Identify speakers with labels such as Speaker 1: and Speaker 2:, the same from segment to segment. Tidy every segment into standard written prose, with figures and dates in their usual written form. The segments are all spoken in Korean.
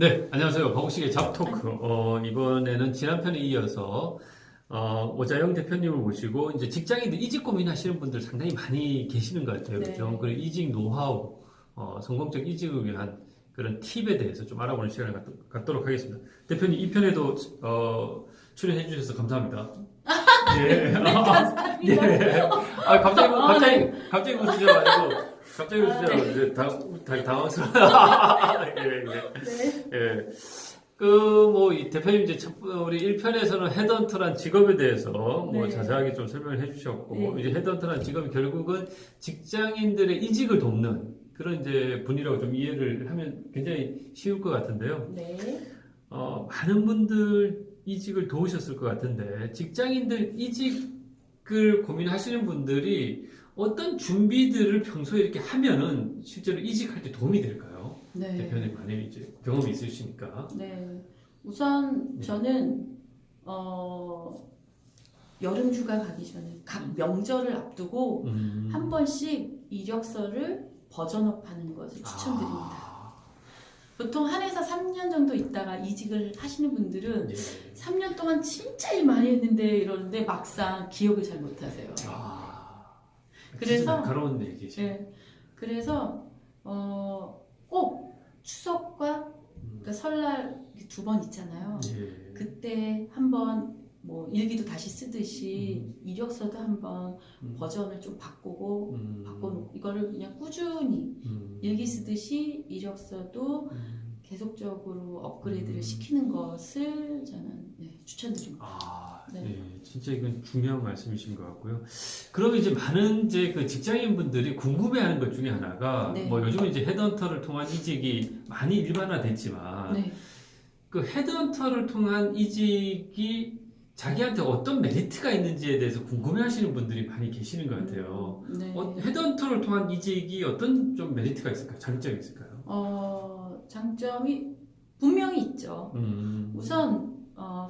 Speaker 1: 네, 안녕하세요. 박우식의 잡토크. 이번에는 지난 편에 이어서, 오자영 대표님을 모시고, 이제 직장인들 이직 고민하시는 분들 상당히 많이 계시는 것 같아요.
Speaker 2: 네.
Speaker 1: 그죠? 그리고 이직 노하우, 성공적 이직을 위한 그런 팁에 대해서 좀 알아보는 시간을 갖도록 하겠습니다. 대표님, 이 편에도, 출연해 주셔서 감사합니다. 예.
Speaker 2: 네, 감사합니다.
Speaker 1: 예. 갑자기 웃으셔가지고, 갑자기 웃으셔가지고, 이제 당황스러워.
Speaker 2: 네.
Speaker 1: 예. 이 대표님 이제 우리 1편에서는 헤드헌터란 직업에 대해서
Speaker 2: 네.
Speaker 1: 자세하게 좀 설명을 해주셨고,
Speaker 2: 네.
Speaker 1: 이제 헤드헌터란 직업이 결국은 직장인들의 이직을 돕는 그런 이제 분이라고 좀 이해를 하면 굉장히 쉬울 것 같은데요.
Speaker 2: 네.
Speaker 1: 많은 분들 이직을 도우셨을 것 같은데, 직장인들 이직을 고민하시는 분들이 어떤 준비들을 평소에 이렇게 하면은 실제로 이직할 때 도움이 될까요?
Speaker 2: 네.
Speaker 1: 대표님 많이 이제 경험이 있으시니까.
Speaker 2: 네. 우선 저는 여름 휴가 가기 전에 각 명절을 앞두고 한 번씩 이력서를 버전업하는 것을 추천드립니다. 보통 한 회사 3년 정도 있다가 이직을 하시는 분들은
Speaker 1: 예.
Speaker 2: 3년 동안 진짜 일 많이 했는데 이러는데 막상 기억을 잘 못하세요. 그래서-
Speaker 1: 그런 얘기죠.
Speaker 2: 네. 그래서 꼭 추석과 그러니까 설날 두 번 있잖아요.
Speaker 1: 예.
Speaker 2: 그때 한번 뭐 일기도 다시 쓰듯이 이력서도 한번
Speaker 1: 음.
Speaker 2: 버전을 좀 바꾸고
Speaker 1: 음.
Speaker 2: 바꿔놓고 이거를 그냥 꾸준히 일기 쓰듯이 이력서도 계속적으로 업그레이드를 시키는 것을 저는 추천드립니다. 네.
Speaker 1: 네, 진짜 이건 중요한 말씀이신 것 같고요. 그러면 이제 많은 이제 그 직장인 분들이 궁금해하는 것 중에 하나가
Speaker 2: 네.
Speaker 1: 요즘은 이제 헤드헌터를 통한 이직이 많이 일반화됐지만
Speaker 2: 네.
Speaker 1: 그 헤드헌터를 통한 이직이 자기한테 어떤 메리트가 있는지에 대해서 궁금해하시는 분들이 많이 계시는 것 같아요.
Speaker 2: 네.
Speaker 1: 헤드헌터를 통한 이직이 어떤 좀 메리트가 있을까요? 장점이 있을까요?
Speaker 2: 장점이 분명히 있죠. 우선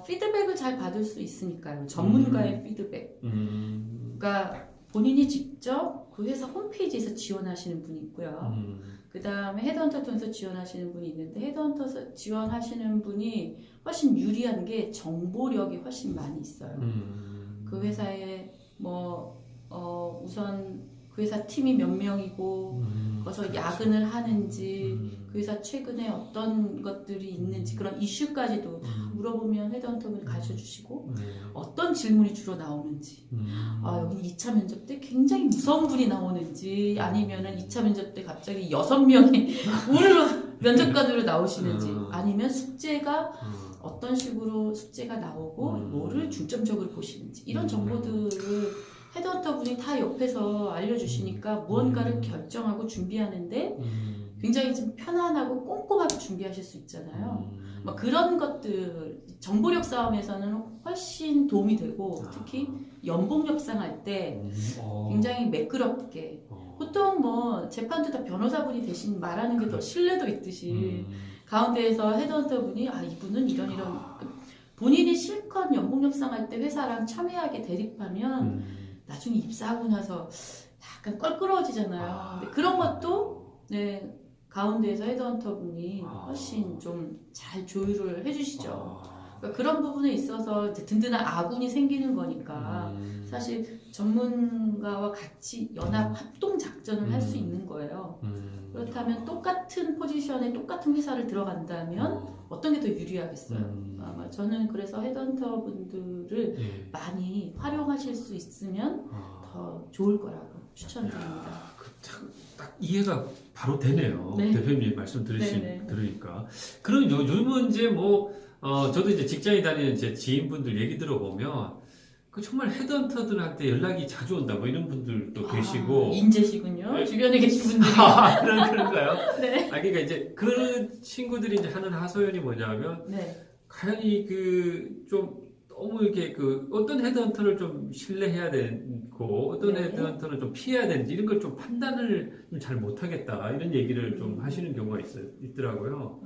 Speaker 2: 피드백을 잘 받을 수 있으니까요. 전문가의 피드백. 그러니까 본인이 직접 그 회사 홈페이지에서 지원하시는 분이 있고요. 그 다음에 헤드헌터 통해서 지원하시는 분이 있는데 헤드헌터 지원하시는 분이 훨씬 유리한 게 정보력이 훨씬 많이 있어요. 그 회사에 우선 그 회사 팀이 몇 명이고 거기서 야근을 하는지 그 회사 최근에 어떤 것들이 있는지 그런 이슈까지도 물어보면 헤드헌터분이 가르쳐주시고 어떤 질문이 주로 나오는지 여기 2차 면접 때 굉장히 무서운 분이 나오는지 아니면은 2차 면접 때 갑자기 6명이 오늘 면접관으로 나오시는지 아니면 숙제가 어떤 식으로 숙제가 나오고 뭐를 중점적으로 보시는지 이런 정보들을 헤드헌터 분이 다 옆에서 알려주시니까 무언가를 결정하고 준비하는데 굉장히 좀 편안하고 꼼꼼하게 준비하실 수 있잖아요. 그런 것들 정보력 싸움에서는 훨씬 도움이 되고 특히 연봉 협상할 때 굉장히 매끄럽게 보통 재판도 다 변호사분이 대신 말하는 게 더 신뢰도 있듯이 가운데에서 헤드헌터 분이 이분은 이런 본인이 실컷 연봉 협상할 때 회사랑 첨예하게 대립하면 나중에 입사하고 나서 약간 껄끄러워지잖아요. 근데 그런 것도 가운데에서 헤드헌터 분이 훨씬 좀 잘 조율을 해주시죠. 그러니까 그런 부분에 있어서 이제 든든한 아군이 생기는 거니까 사실 전문가와 같이 연합 합동 작전을 할 수 있는 거예요. 그렇다면 똑같은 포지션에 똑같은 회사를 들어간다면 어떤 게 더 유리하겠어요? 아마 저는 그래서 헤드헌터 분들을 많이 활용하실 수 있으면 더 좋을 거라고 추천드립니다.
Speaker 1: 딱 이해가 바로 되네요.
Speaker 2: 네.
Speaker 1: 대표님 말씀
Speaker 2: 네.
Speaker 1: 들으니까. 그럼 요즘은 이제 저도 이제 직장에 다니는 제 지인분들 얘기 들어보면 정말 헤드헌터들한테 연락이 자주 온다 이런 분들도 계시고.
Speaker 2: 인재시군요.
Speaker 1: 네.
Speaker 2: 주변에 계신 분들이.
Speaker 1: 그런가요?
Speaker 2: 네.
Speaker 1: 그러니까 이제 그런 친구들이 이제 하는 하소연이 뭐냐면 과연 좀 너무 이렇게 어떤 헤드헌터를 좀 신뢰해야 되고 어떤 헤드헌터는 좀 피해야 되는지 이런 걸 좀 판단을 좀 잘 못하겠다 이런 얘기를 좀 하시는 경우가 있더라고요.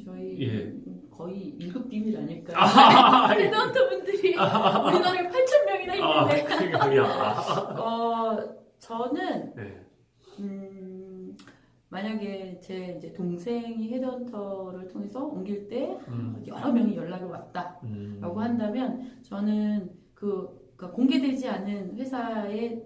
Speaker 2: 저희 거의 1급 비밀 아닐까요? 헤드헌터 분들이 우리나라에 8,000명이나 있는데. 저는 만약에 제 이제 동생이 헤드헌터를 통해서 옮길 때 여러 명이 연락이 왔다라고 한다면 저는 그러니까 공개되지 않은 회사의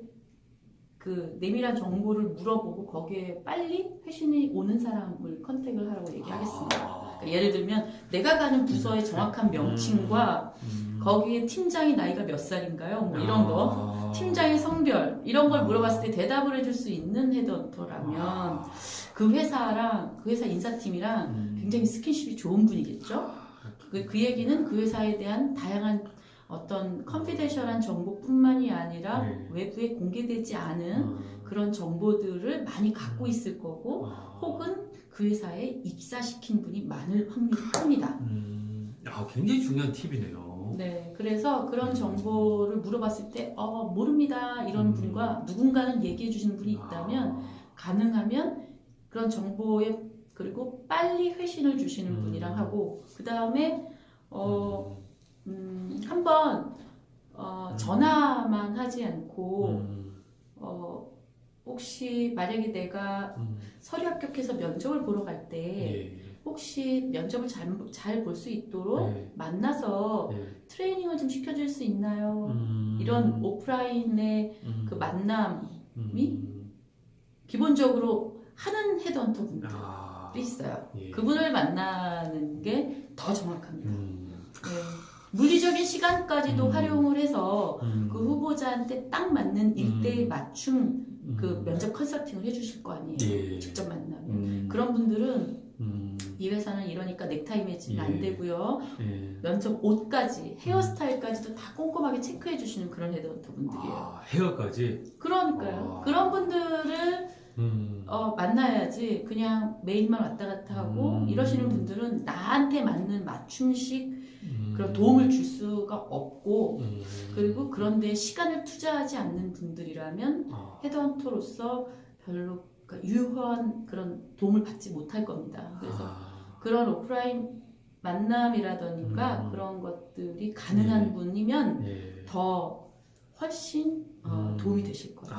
Speaker 2: 그 내밀한 정보를 물어보고 거기에 빨리 회신이 오는 사람을 컨택을 하라고 얘기하겠습니다. 그러니까 예를 들면 내가 가는 부서의 정확한 명칭과 거기에 팀장이 나이가 몇 살인가요? 뭐 이런 거, 팀장의 성별 이런 걸 물어봤을 때 대답을 해줄 수 있는 헤드헌터라면 그 회사랑 그 회사 인사팀이랑 굉장히 스킨십이 좋은 분이겠죠. 그 얘기는 그 회사에 대한 다양한 어떤 컨피덴셜한 정보뿐만이 아니라 외부에 공개되지 않은 그런 정보들을 많이 갖고 있을 거고 혹은 그 회사에 입사시킨 분이 많을 확률이 큽니다.
Speaker 1: 굉장히 중요한 팁이네요.
Speaker 2: 네, 그래서 그런 정보를 물어봤을 때 모릅니다 이런 분과 누군가는 얘기해 주시는 분이 있다면 가능하면 그런 정보에 그리고 빨리 회신을 주시는 분이랑 하고 그 다음에 한번 전화만 하지 않고 혹시 만약에 내가 서류 합격해서 면접을 보러 갈 때 혹시 면접을 잘 볼 수 있도록 만나서 트레이닝을 좀 시켜줄 수 있나요? 이런 오프라인의 그 만남이 기본적으로 하는 헤드헌터 분들이 있어요. 그분을 만나는 게 더 정확합니다. 물리적인 시간까지도 활용을 해서 그 후보자한테 딱 맞는 일대일 맞춤 그 면접 컨설팅을 해주실 거 아니에요. 직접 만나면. 그런 분들은 이 회사는 이러니까 넥타이 매치는 안 되고요. 면접 옷까지 헤어스타일까지도 다 꼼꼼하게 체크해 주시는 그런 헤드헌터 분들이에요.
Speaker 1: 헤어까지?
Speaker 2: 그러니까요. 그런 분들을 만나야지 그냥 메일만 왔다 갔다 하고 이러시는 분들은 나한테 맞는 맞춤식 그런 도움을 줄 수가 없고 그리고 그런데 시간을 투자하지 않는 분들이라면 헤드헌터로서 별로 그러니까 유효한 그런 도움을 받지 못할 겁니다. 그래서 그런 오프라인 만남이라던가 그런 것들이 가능한 분이면 더 훨씬 도움이 되실 거예요.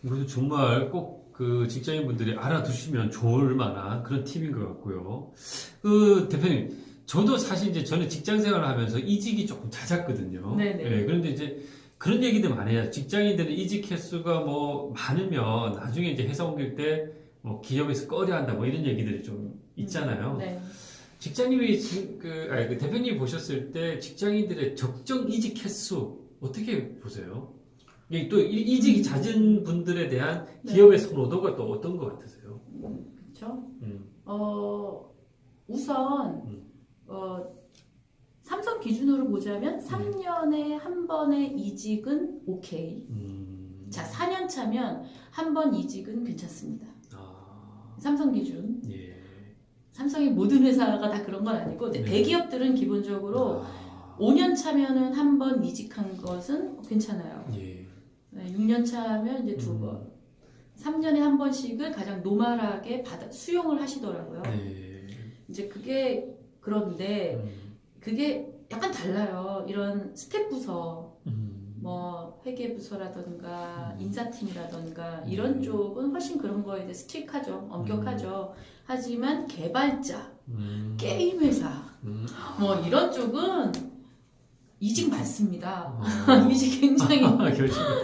Speaker 1: 이것도 정말 꼭 그 직장인분들이 알아두시면 좋을 만한 그런 팁인 것 같고요. 그 대표님, 저도 사실 이제 저는 직장 생활을 하면서 이직이 조금 잦았거든요. 그런데 이제 그런 얘기들 많이 해요. 직장인들은 이직 횟수가 뭐 많으면 나중에 이제 회사 옮길 때 뭐 기업에서 꺼려 한다 뭐 이런 얘기들이 좀 있잖아요. 직장님이 그 대표님이 보셨을 때 직장인들의 적정 이직 횟수 어떻게 보세요? 또 이직이 잦은 분들에 대한 기업의 선호도가 또 어떤 것 같으세요?
Speaker 2: 그렇죠. 우선 삼성 기준으로 보자면 3년에 한 번의 이직은 오케이. 자, 4년 차면 한 번 이직은 괜찮습니다. 삼성 기준. 삼성의 모든 회사가 다 그런 건 아니고 대기업들은 기본적으로 5년 차면은 한 번 이직한 것은 괜찮아요. 6년 차면 이제 2번. 3년에 한 번씩을 가장 노멀하게 수용을 하시더라고요. 이제 그게 그런데 그게 약간 달라요. 이런 스텝 부서, 뭐 회계부서라던가 인사팀이라던가 이런 쪽은 훨씬 그런 거에 대해 스트릭하죠. 엄격하죠. 하지만 개발자, 게임 회사, 뭐 이런 쪽은 이직 많습니다. 이직 굉장히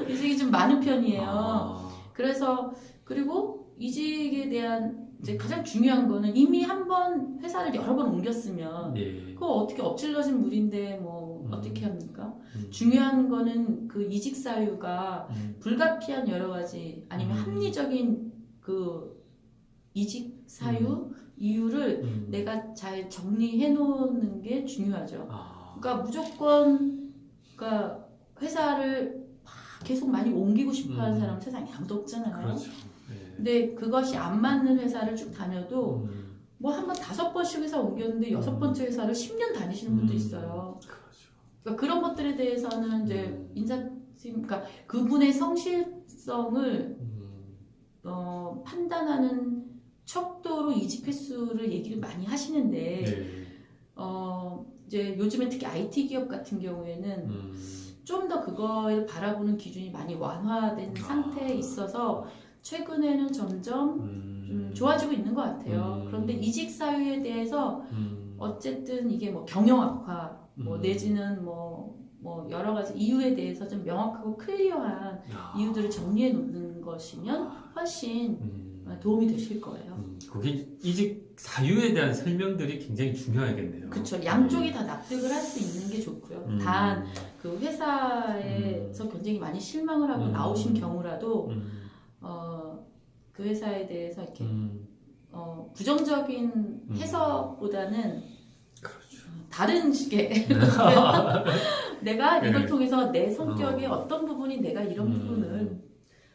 Speaker 2: 이직이 좀 많은 편이에요. 그래서 그리고 이직에 대한 이제 가장 중요한 거는 이미 한 번 회사를 여러 번 옮겼으면 그거 어떻게 엎질러진 물인데 뭐 어떻게 합니까? 중요한 거는 그 이직 사유가 불가피한 여러 가지 아니면 합리적인 그 이직 사유 이유를 내가 잘 정리해 놓는 게 중요하죠. 그러니까 무조건 그러니까 회사를 계속 많이 옮기고 싶어하는 사람은 세상에 아무도 없잖아요.
Speaker 1: 그렇죠.
Speaker 2: 근데 그것이 안 맞는 회사를 쭉 다녀도 뭐 한 번 5번씩 회사 옮겼는데 6번째 회사를 10년 다니시는 분도 있어요. 그러니까 그런 것들에 대해서는 이제 인사팀, 그러니까 그분의 성실성을 판단하는 척도로 이직 횟수를 얘기를 많이 하시는데 이제 요즘에 특히 IT 기업 같은 경우에는 좀 더 그걸 바라보는 기준이 많이 완화된 상태에 있어서 최근에는 점점 좀 좋아지고 있는 것 같아요. 그런데 이직 사유에 대해서 어쨌든 이게 뭐 경영 악화, 뭐 내지는 뭐 여러 가지 이유에 대해서 좀 명확하고 클리어한 이유들을 정리해 놓는 것이면 훨씬 도움이 되실 거예요.
Speaker 1: 그게 이직 사유에 대한 설명들이 굉장히 중요하겠네요.
Speaker 2: 그렇죠. 양쪽이 다 납득을 할 수 있는 게 좋고요. 단 그 회사에서 굉장히 많이 실망을 하고 나오신 경우라도 그 회사에 대해서 이렇게 부정적인 해석보다는
Speaker 1: 그렇죠.
Speaker 2: 다른 식의 내가 이걸 통해서 내 성격의 어떤 부분이 내가 이런 부분을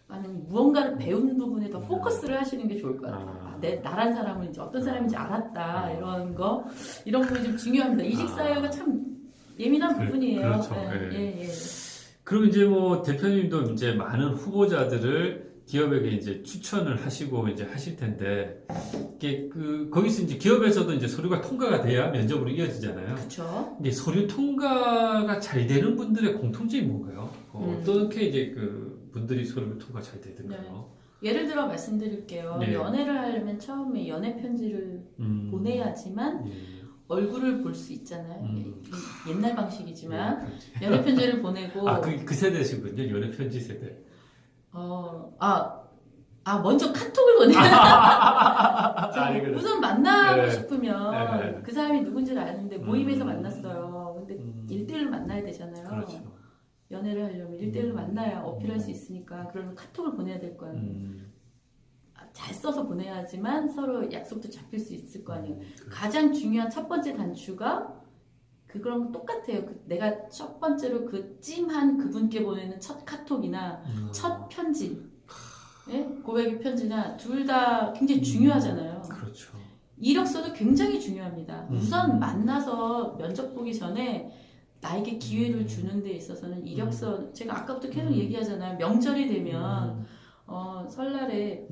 Speaker 2: 아니면 무언가를 배운 부분에 더 포커스를 하시는 게 좋을 것 같아요. 나란 사람은 이제 어떤 사람인지 알았다 이런 부분이 좀 중요합니다. 이직 사유가 참 예민한 부분이에요.
Speaker 1: 그렇죠.
Speaker 2: 예.
Speaker 1: 그럼 이제 뭐 대표님도 이제 많은 후보자들을 기업에게 이제 추천을 하시고 이제 하실 텐데 이게 거기서 이제 기업에서도 이제 서류가 통과가 돼야 면접으로 이어지잖아요.
Speaker 2: 그렇죠.
Speaker 1: 근데 서류 통과가 잘 되는 분들의 공통점이 뭔가요? 어떻게 이제 분들이 서류 통과 잘 되던가요?
Speaker 2: 네. 예를 들어 말씀드릴게요.
Speaker 1: 네.
Speaker 2: 연애를 하려면 처음에 연애 편지를 보내야지만 얼굴을 볼 수 있잖아요. 옛날 방식이지만 연애 편지를 보내고
Speaker 1: 그 세대시군요. 연애 편지 세대.
Speaker 2: 먼저 카톡을 보내요. 우선 만나고
Speaker 1: 네.
Speaker 2: 싶으면 그 사람이 누군지를 아는데 모임에서 만났어요. 근데 1대1로 만나야 되잖아요.
Speaker 1: 그렇죠.
Speaker 2: 연애를 하려면 1대1로 만나야 어필할 수 있으니까 그러면 카톡을 보내야 될 거 아니에요. 잘 써서 보내야지만 서로 약속도 잡힐 수 있을 거 아니에요. 가장 중요한 첫 번째 단추가 그거랑 똑같아요. 내가 첫 번째로 그 찜한 그분께 보내는 첫 카톡이나 첫 편지, 고백의 편지나 둘 다 굉장히 중요하잖아요.
Speaker 1: 그렇죠.
Speaker 2: 이력서도 굉장히 중요합니다. 우선 만나서 면접 보기 전에 나에게 기회를 주는 데 있어서는 이력서, 제가 아까부터 계속 얘기하잖아요. 명절이 되면 설날에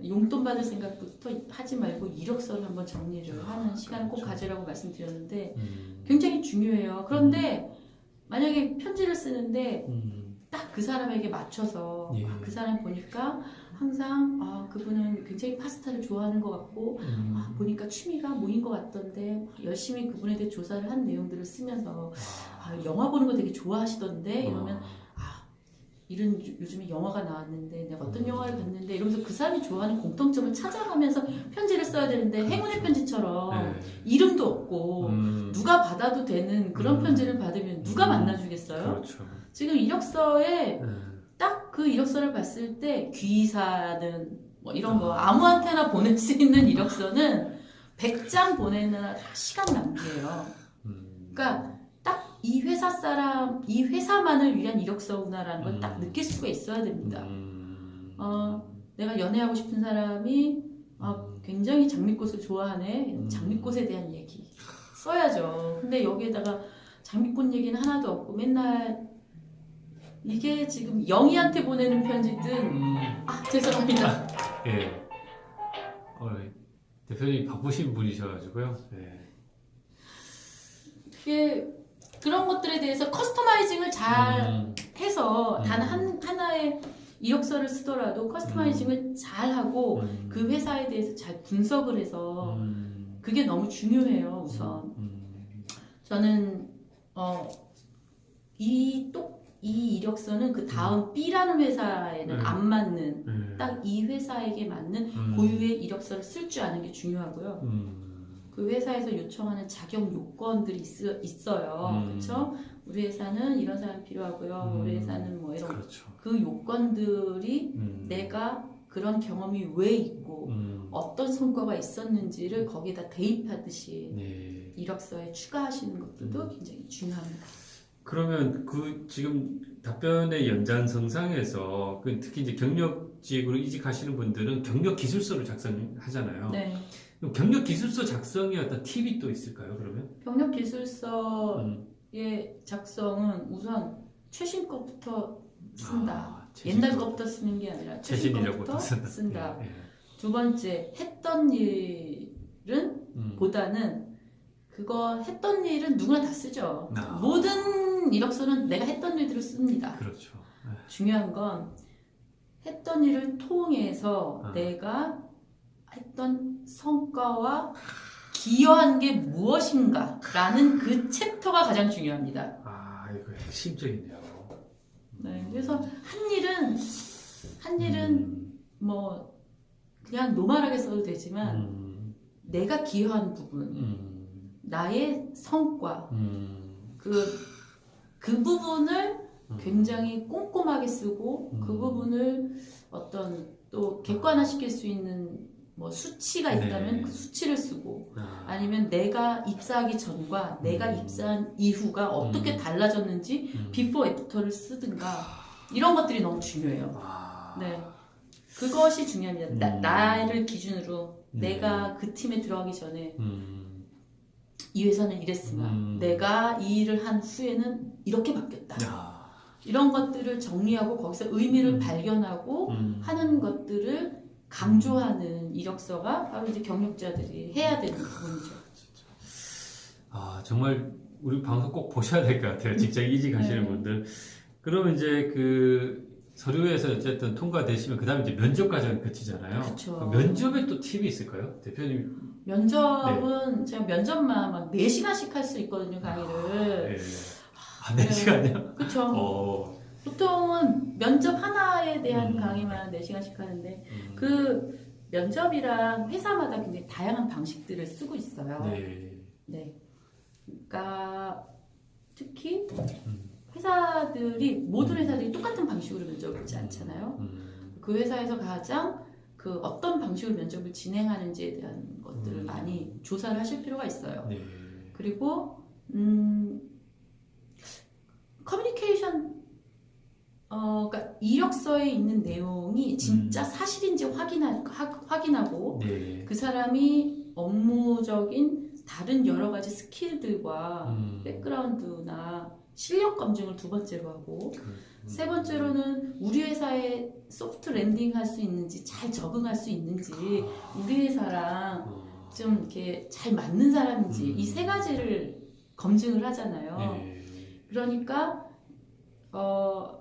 Speaker 2: 용돈 받을 생각부터 하지 말고 이력서를 한번 정리를 하는 시간을 꼭 가지라고 말씀드렸는데 굉장히 중요해요. 그런데 만약에 편지를 쓰는데 딱 그 사람에게 맞춰서 그 사람 보니까 항상 그분은 굉장히 파스타를 좋아하는 것 같고 보니까 취미가 뭐인 것 같던데 열심히 그분에 대해 조사를 한 내용들을 쓰면서 영화 보는 거 되게 좋아하시던데 이러면 요즘에 영화가 나왔는데 내가 어떤 영화를 봤는데 이러면서 그 사람이 좋아하는 공통점을 찾아가면서 편지를 써야 되는데 행운의 편지처럼 이름도 없고 누가 받아도 되는 그런 편지를 받으면 누가 만나주겠어요?
Speaker 1: 그렇죠.
Speaker 2: 지금 이력서에 딱 그 이력서를 봤을 때 귀사는 뭐 이런 거 아무한테나 보낼 수 있는 이력서는 100장 보내느라 다 시간 낭비예요. 그러니까 딱 이 이 회사만을 위한 이력서구나라는 걸 딱 느낄 수가 있어야 됩니다. 내가 연애하고 싶은 사람이 굉장히 장미꽃을 좋아하네. 장미꽃에 대한 얘기 써야죠. 근데 여기에다가 장미꽃 얘기는 하나도 없고 맨날 이게 지금 영희한테 보내는 편지든 죄송합니다.
Speaker 1: 예. 대표님 바쁘신 분이셔가지고요.
Speaker 2: 그게 그런 것들에 대해서 커스터마이징을 잘 해서 단 하나의 이력서를 쓰더라도 커스터마이징을 잘 하고 그 회사에 대해서 잘 분석을 해서 그게 너무 중요해요. 우선 저는 이 이력서는 그 다음 B라는 회사에는 안 맞는 딱 이 회사에게 맞는 고유의 이력서를 쓸 줄 아는 게 중요하고요. 그 회사에서 요청하는 자격 요건들이 있어요. 그렇죠? 우리 회사는 이런 사람이 필요하고요. 우리 회사는 뭐 이런
Speaker 1: 그렇죠.
Speaker 2: 그 요건들이 내가 그런 경험이 왜 있고 어떤 성과가 있었는지를 거기에다 대입하듯이 이력서에 추가하시는 것들도 굉장히 중요합니다.
Speaker 1: 그러면 지금 답변의 연장선상에서 특히 이제 경력직으로 이직하시는 분들은 경력 기술서를 작성하잖아요.
Speaker 2: 네.
Speaker 1: 그럼 경력 기술서 작성에 어떤 팁이 또 있을까요? 그러면
Speaker 2: 경력 기술서의 작성은 우선 최신 것부터 쓴다. 옛날 것부터 쓰는 게 아니라 최신 것부터 쓴다. 두 번째, 했던 일은 보다는 그거 했던 일은 누구나 다 쓰죠. 모든 이력서는 내가 했던 일들을 씁니다.
Speaker 1: 그렇죠.
Speaker 2: 중요한 건 했던 일을 통해서 내가 했던 성과와 기여한 게 무엇인가라는 그 챕터가 가장 중요합니다.
Speaker 1: 아, 이거 핵심적이네요.
Speaker 2: 네, 그래서 한 일은 뭐 그냥 노멀하게 써도 되지만 내가 기여한 부분, 나의 성과, 그 부분을 굉장히 꼼꼼하게 쓰고 그 부분을 어떤 또 객관화시킬 수 있는 뭐 수치가 있다면
Speaker 1: 네.
Speaker 2: 그 수치를 쓰고 아니면 내가 입사하기 전과 내가 입사한 이후가 어떻게 달라졌는지 비포 애프터를 쓰든가 이런 것들이 너무 중요해요. 네, 그것이 중요합니다. 나를 기준으로 내가 그 팀에 들어가기 전에 이 회사는 이랬으나 내가 이 일을 한 후에는 이렇게 바뀌었다. 이런 것들을 정리하고 거기서 의미를 발견하고 하는 것들을 강조하는 이력서가 바로 이제 경력자들이 해야 되는 부분이죠.
Speaker 1: 아, 정말 우리 방송 꼭 보셔야 될 것 같아요. 직장 이직하시는 분들. 그러면 이제 그 서류에서 어쨌든 통과되시면 그 다음에 이제 면접 과정을 거치잖아요.
Speaker 2: 그렇죠.
Speaker 1: 면접에 또 팁이 있을까요? 대표님.
Speaker 2: 면접은 제가 면접만 막 4시간씩 할 수 있거든요, 강의를.
Speaker 1: 네. 아, 4시간이요?
Speaker 2: 그렇죠. 보통은 면접 하나에 대한 강의만 4시간씩 하는데 그 면접이랑 회사마다 굉장히 다양한 방식들을 쓰고 있어요. 네. 그러니까 특히 모든 회사들이 똑같은 방식으로 면접을 보지 않잖아요. 그 회사에서 가장 그 어떤 방식으로 면접을 진행하는지에 대한 것들을 많이 조사를 하실 필요가 있어요. 그리고 커뮤니케이션 그러니까 이력서에 있는 내용이 진짜 사실인지 확인하고 그 사람이 업무적인 다른 여러 가지 스킬들과 백그라운드나 실력 검증을 2번째로 하고 세 번째로는 우리 회사에 소프트 랜딩 할 수 있는지 잘 적응할 수 있는지 우리 회사랑 좀 이렇게 잘 맞는 사람인지 이 3가지를 검증을 하잖아요. 그러니까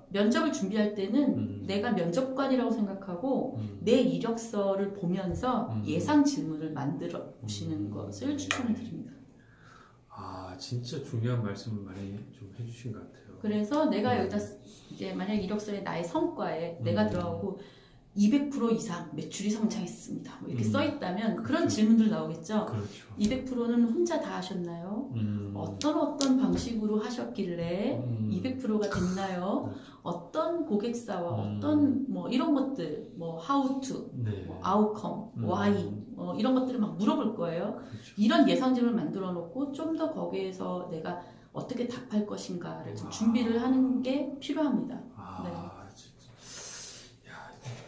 Speaker 2: 면접을 준비할 때는 내가 면접관이라고 생각하고 내 이력서를 보면서 예상 질문을 만들어 보시는 것을 추천을 드립니다.
Speaker 1: 아, 진짜 중요한 말씀을 많이 좀 해주신 것 같아요.
Speaker 2: 그래서 내가 여기다 이제 만약 이력서에 나의 성과에 내가 들어가고 200% 이상 매출이 성장했습니다. 뭐 이렇게 써 있다면 그런 질문들 나오겠죠.
Speaker 1: 그렇죠.
Speaker 2: 200%는 혼자 다 하셨나요? 어떤 방식으로 하셨길래 200%가 됐나요? 어떤 고객사와 어떤 뭐 이런 것들, 뭐 how to, 뭐 outcome, why 이런 것들을 막 물어볼 거예요. 그렇죠. 이런 예상 질문을 만들어 놓고 좀 더 거기에서 내가 어떻게 답할 것인가를 좀 준비를 하는 게 필요합니다.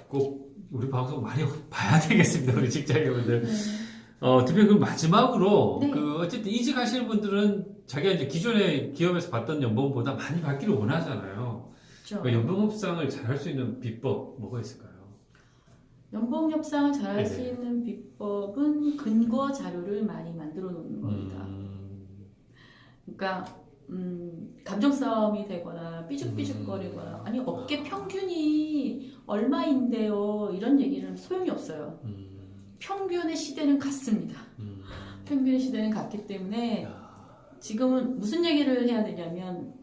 Speaker 1: 꼭 우리 방송 많이 봐야 되겠습니다. 우리 직장인분들. 대표님, 그럼 마지막으로 그 어쨌든 이직하시는 분들은 자기가 이제 기존의 기업에서 받던 연봉보다 많이 받기를 원하잖아요.
Speaker 2: 그렇죠.
Speaker 1: 그러니까 연봉 협상을 잘 할 수 있는 비법 뭐가 있을까요?
Speaker 2: 연봉 협상을 잘 할 수 있는 비법은 근거 자료를 많이 만들어 놓는 겁니다. 그러니까 감정 싸움이 되거나 삐죽삐죽거리거나 아니 업계 평균이 얼마인데요 이런 얘기는 소용이 없어요. 평균의 시대는 같습니다. 평균의 시대는 같기 때문에 지금은 무슨 얘기를 해야 되냐면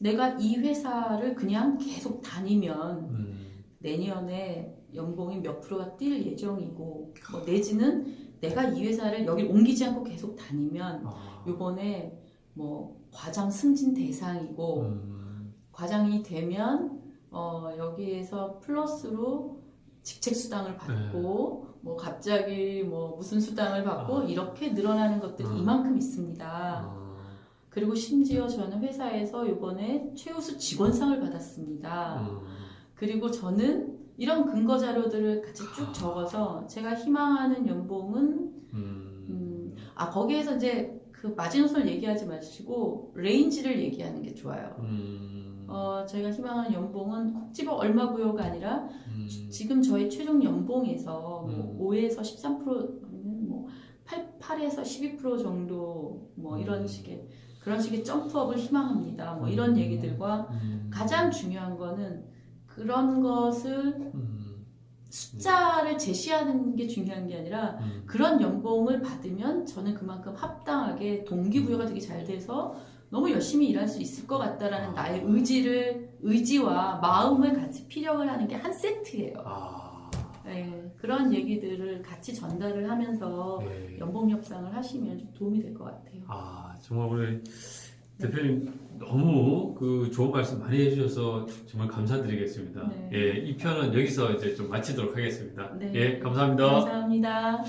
Speaker 2: 내가 이 회사를 그냥 계속 다니면 내년에 연봉이 몇 프로가 뛸 예정이고 뭐 내지는 내가 이 회사를 여기 옮기지 않고 계속 다니면 요번에 뭐 과장 승진 대상이고 과장이 되면 여기에서 플러스로 직책 수당을 받고 뭐 갑자기 뭐 무슨 수당을 받고 이렇게 늘어나는 것들이 이만큼 있습니다. 그리고 심지어 저는 회사에서 이번에 최우수 직원상을 받았습니다. 그리고 저는 이런 근거 자료들을 같이 쭉 적어서 제가 희망하는 연봉은 거기에서 이제 그 마지노선을 얘기하지 마시고 레인지를 얘기하는 게 좋아요. 제가 희망하는 연봉은 콕 집어 얼마고요가 아니라 지금 저희 최종 연봉에서 뭐 5에서 13%는 뭐 8에서 12% 정도 뭐 이런 식의 그런 식의 점프업을 희망합니다. 뭐 이런 얘기들과 가장 중요한 거는 그런 것을 숫자를 제시하는 게 중요한 게 아니라 그런 연봉을 받으면 저는 그만큼 합당하게 동기부여가 되게 잘 돼서 너무 열심히 일할 수 있을 것 같다라는 나의 의지와 마음을 같이 피력을 하는 게 한 세트예요. 네, 그런 얘기들을 같이 전달을 하면서
Speaker 1: 네.
Speaker 2: 연봉 협상을 하시면 좀 도움이 될 것 같아요.
Speaker 1: 정말 우리 대표님 너무 그 좋은 말씀 많이 해주셔서 정말 감사드리겠습니다.
Speaker 2: 네.
Speaker 1: 예, 이 편은 여기서 이제 좀 마치도록 하겠습니다.
Speaker 2: 네.
Speaker 1: 예, 감사합니다.
Speaker 2: 감사합니다.